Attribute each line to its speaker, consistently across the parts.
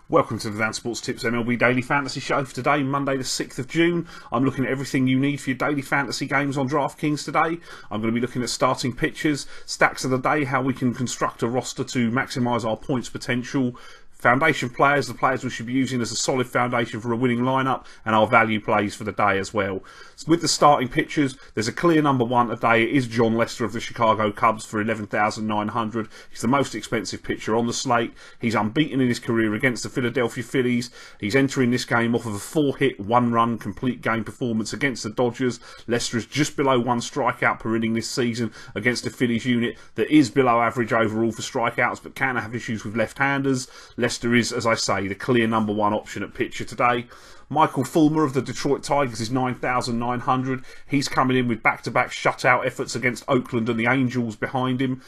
Speaker 1: Welcome to the Dan Sports Tips MLB Daily Fantasy Show for today, Monday the 6th of June. I'm looking at everything you need for your daily fantasy games on DraftKings today. I'm going to be looking at starting pitchers, stacks of the day, how we can construct a roster to maximise our points potential, foundation players, the players we should be using as a solid foundation for a winning lineup, and our value plays for the day as well. So with the starting pitchers, there's a clear number one today. It is Jon Lester of the Chicago Cubs for $11,900. He's the most expensive pitcher on the slate. He's unbeaten in his career against the Philadelphia Phillies. He's entering this game off of a 4-hit, 1-run complete game performance against the Dodgers. Lester is just below 1 strikeout per inning this season against the Phillies unit that is below average overall for strikeouts, but can have issues with left-handers. Lester is, as I say, the clear number one option at pitcher today. Michael Fulmer of the Detroit Tigers is $9,900. He's coming in with back-to-back shutout efforts against Oakland and the Angels behind him.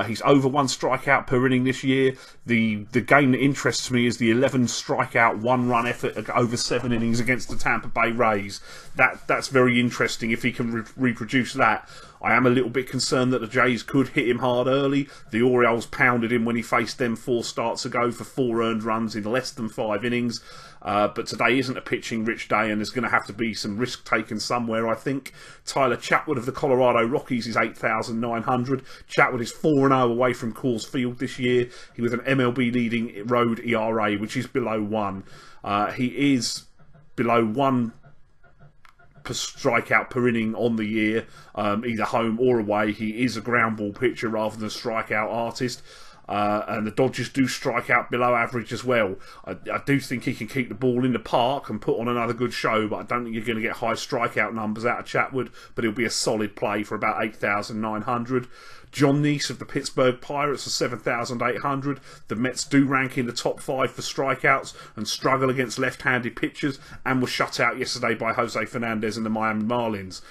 Speaker 1: He's over 1 strikeout per inning this year. The game that interests me is the 11 strikeout, 1-run effort over 7 innings against the Tampa Bay Rays. That's very interesting if he can reproduce that. I am a little bit concerned that the Jays could hit him hard early. The Orioles pounded him when he faced them 4 starts ago for 4 earned runs in less than 5 innings. But today isn't a pitching-rich day, and there's going to have to be some risk taken somewhere, I think. Tyler Chatwood of the Colorado Rockies is $8,900. Chatwood is 4-0 away from Coors Field this year. He with an MLB leading road ERA, which is below 1. He is below 1 per strikeout per inning on the year, either home or away. He is a ground ball pitcher rather than a strikeout artist. And the Dodgers do strike out below average as well. I do think he can keep the ball in the park and put on another good show, but I don't think you're going to get high strikeout numbers out of Chatwood, but he'll be a solid play for about $8,900. John Neese of the Pittsburgh Pirates for $7,800. The Mets do rank in the top 5 for strikeouts and struggle against left-handed pitchers, and were shut out yesterday by Jose Fernandez and the Miami Marlins.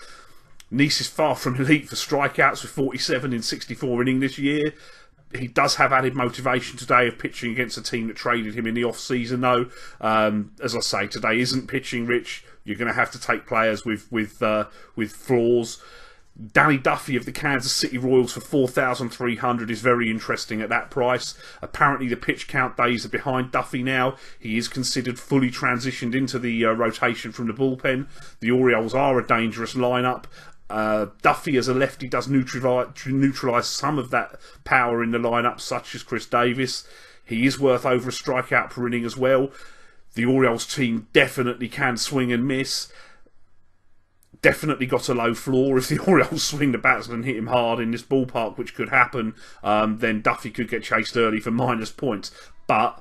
Speaker 1: Neese is far from elite for strikeouts with 47 in 64 innings this year. He does have added motivation today of pitching against a team that traded him in the off-season, though. As I say, today isn't pitching rich. You're going to have to take players with flaws. Danny Duffy of the Kansas City Royals for $4,300 is very interesting at that price. Apparently the pitch count days are behind Duffy now. He is considered fully transitioned into the rotation from the bullpen. The Orioles are a dangerous lineup. Duffy as a lefty does neutralise some of that power in the lineup, such as Chris Davis. He is worth over a strikeout per inning as well. The Orioles team definitely can swing and miss. Definitely got a low floor. If the Orioles swing the bats and hit him hard in this ballpark, which could happen, then Duffy could get chased early for minus points. But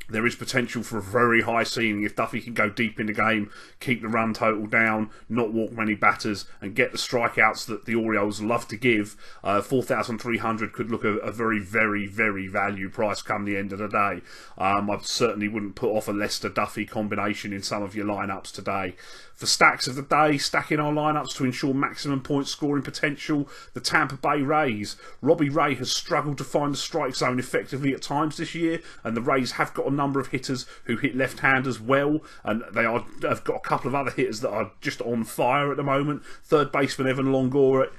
Speaker 1: there is potential for a very high ceiling if Duffy can go deep in the game, keep the run total down, not walk many batters, and get the strikeouts that the Orioles love to give. $4,300 could look a very, very, very value price come the end of the day. I certainly wouldn't put off a Lester-Duffy combination in some of your lineups today. For stacks of the day, stacking our lineups to ensure maximum point scoring potential, the Tampa Bay Rays. Robbie Ray has struggled to find the strike zone effectively at times this year, and the Rays have got a number of hitters who hit left-handers well, and have got a couple of other hitters that are just on fire at the moment. Third baseman Evan Longoria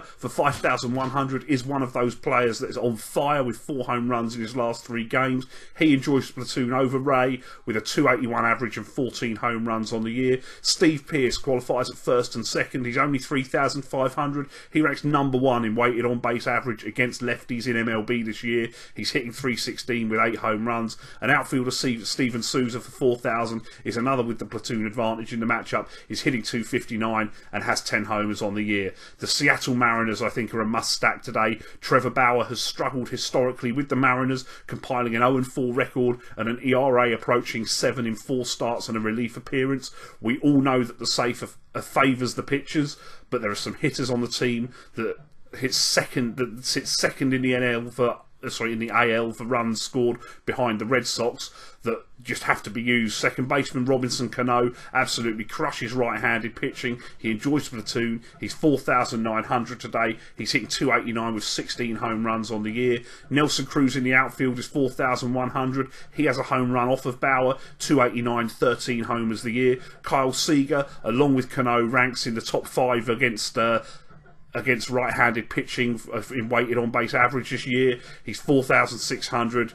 Speaker 1: for $5,100 is one of those players that is on fire with 4 home runs in his last 3 games. He enjoys platoon over Ray with a .281 average and 14 home runs on the year. Steve Pearce qualifies at first and second. He's only $3,500. He ranks number 1 in weighted on base average against lefties in MLB this year. He's hitting .316 with 8 home runs. An outfielder Steven Souza for $4,000 is another with the platoon advantage in the matchup. He's hitting .259 and has 10 homers on the year. The Seattle Mariners, I think, are a must-stack today. Trevor Bauer has struggled historically with the Mariners, compiling an 0-4 record and an ERA approaching 7 in 4 starts and a relief appearance. We all know that the safe favours the pitchers, but there are some hitters on the team that sits second in the in the AL for runs scored behind the Red Sox that just have to be used. Second baseman Robinson Cano absolutely crushes right-handed pitching. He enjoys platoon. He's $4,900 today. He's hitting .289 with 16 home runs on the year. Nelson Cruz in the outfield is $4,100. He has a home run off of Bauer, .289, 13 homers the year. Kyle Seager, along with Cano, ranks in the top 5 against against right-handed pitching in weighted on-base average this year. He's 4,600,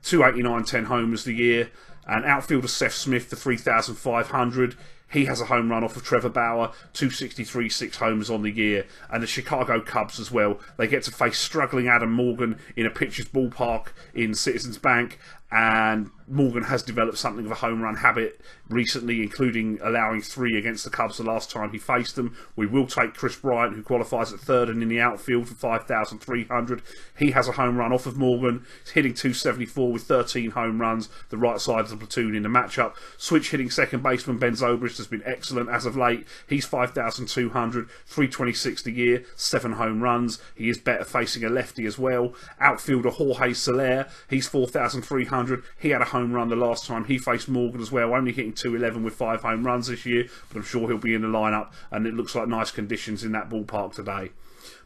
Speaker 1: 289, 10 homers the year. And outfielder Seth Smith for 3,500. He has a home run off of Trevor Bauer, 263, 6 homers on the year. And the Chicago Cubs as well. They get to face struggling Adam Morgan in a pitcher's ballpark in Citizens Bank. And Morgan has developed something of a home run habit recently, including allowing 3 against the Cubs the last time he faced them. We will take Chris Bryant, who qualifies at third and in the outfield, for 5,300. He has a home run off of Morgan. He's hitting 274 with 13 home runs, the right side of the platoon in the matchup. Switch hitting second baseman Ben Zobrist has been excellent as of late. He's 5,200, 326 a year, 7 home runs. He is better facing a lefty as well. Outfielder Jorge Soler, he's 4,300. He had a home run the last time he faced Morgan as well, only hitting 211 with 5 home runs this year, but I'm sure he'll be in the lineup, and it looks like nice conditions in that ballpark today.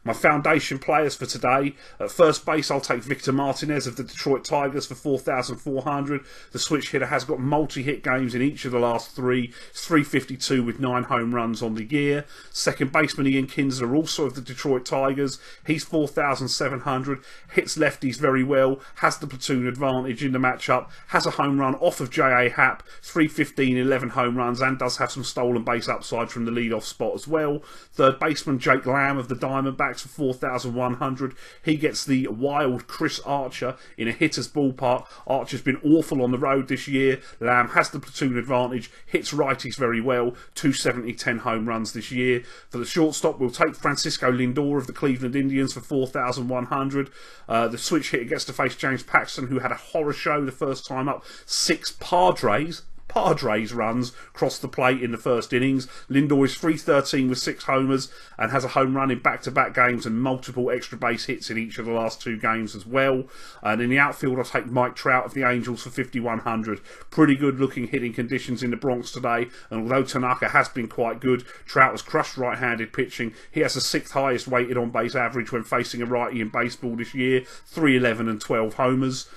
Speaker 1: My foundation players for today: at first base, I'll take Victor Martinez of the Detroit Tigers for 4,400. The switch hitter has got multi-hit games in each of the last 3. It's 352 with 9 home runs on the year. Second baseman Ian Kinsler, also of the Detroit Tigers. He's 4,700. Hits lefties very well. Has the platoon advantage in the matchup. Has a home run off of J.A. Happ. 315, 11 home runs, and does have some stolen base upside from the leadoff spot as well. Third baseman Jake Lamb of the Diamondbacks for 4,100. He gets the wild Chris Archer in a hitter's ballpark. Archer's been awful on the road this year. Lamb has the platoon advantage, hits righties very well, 270, 10 home runs this year. For the shortstop, we'll take Francisco Lindor of the Cleveland Indians for 4,100. The switch hitter gets to face James Paxton, who had a horror show the first time up. 6 Padres runs crossed the plate in the first innings. Lindor is 313 with 6 homers and has a home run in back-to-back games and multiple extra base hits in each of the last 2 games as well. And in the outfield, I'll take Mike Trout of the Angels for 5,100. Pretty good looking hitting conditions in the Bronx today, and although Tanaka has been quite good, Trout has crushed right-handed pitching. He has the 6th highest weighted on-base average when facing a righty in baseball this year, 311 and 12 homers.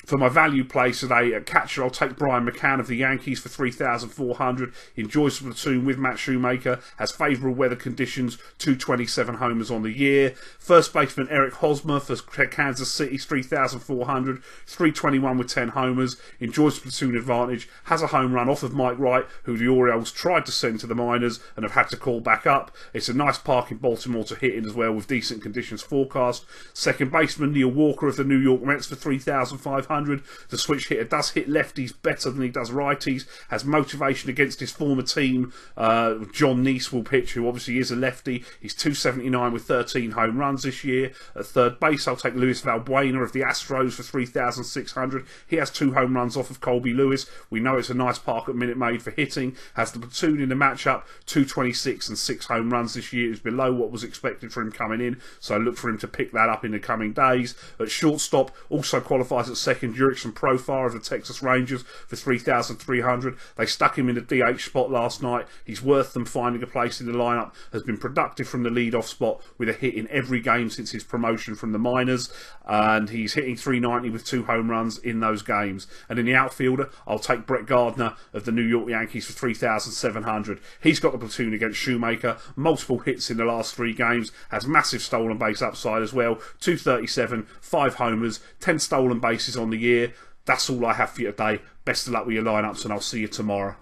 Speaker 1: For my value play today at catcher, I'll take Brian McCann of the Yankees for 3,400. He enjoys the platoon with Matt Shoemaker, has favourable weather conditions, 227 homers on the year. First baseman Eric Hosmer for Kansas City, 3,400, 321 with 10 homers. Enjoys the platoon advantage, has a home run off of Mike Wright, who the Orioles tried to send to the minors and have had to call back up. It's a nice park in Baltimore to hit in as well, with decent conditions forecast. Second baseman Neil Walker of the New York Mets for 3,500. The switch hitter does hit lefties better than he does righties, has motivation against his former team. John Neese will pitch, who obviously is a lefty. He's 279 with 13 home runs this year. At third base, I'll take Luis Valbuena of the Astros for 3,600. He has 2 home runs off of Colby Lewis. We know it's a nice park at Minute Maid for hitting. Has the platoon in the matchup, 226 and 6 home runs this year. Is below what was expected for him coming in, so I look for him to pick that up in the coming days. At shortstop, also qualifies at second, Jurickson Profar of the Texas Rangers for 3,300. They stuck him in the DH spot last night. He's worth them finding a place in the lineup. Has been productive from the leadoff spot with a hit in every game since his promotion from the minors, and he's hitting 390 with 2 home runs in those games. And in the outfielder, I'll take Brett Gardner of the New York Yankees for 3,700. He's got the platoon against Shoemaker, multiple hits in the last 3 games, has massive stolen base upside as well, 237, 5 homers, 10 stolen bases on the year. That's all I have for you today. Best of luck with your lineups, and I'll see you tomorrow.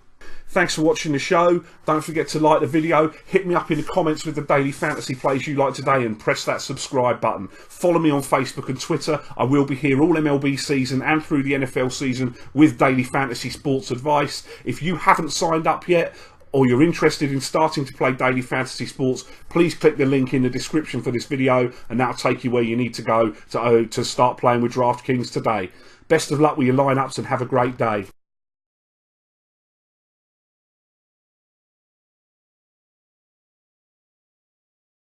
Speaker 1: Thanks for watching the show. Don't forget to like the video, hit me up in the comments with the daily fantasy plays you like today, and press that subscribe button. Follow me on Facebook and Twitter. I will be here all MLB season and through the NFL season with daily fantasy sports advice. If you haven't signed up yet, or you're interested in starting to play daily fantasy sports, please click the link in the description for this video, and that'll take you where you need to go to start playing with DraftKings today. Best of luck with your lineups, and have a great day.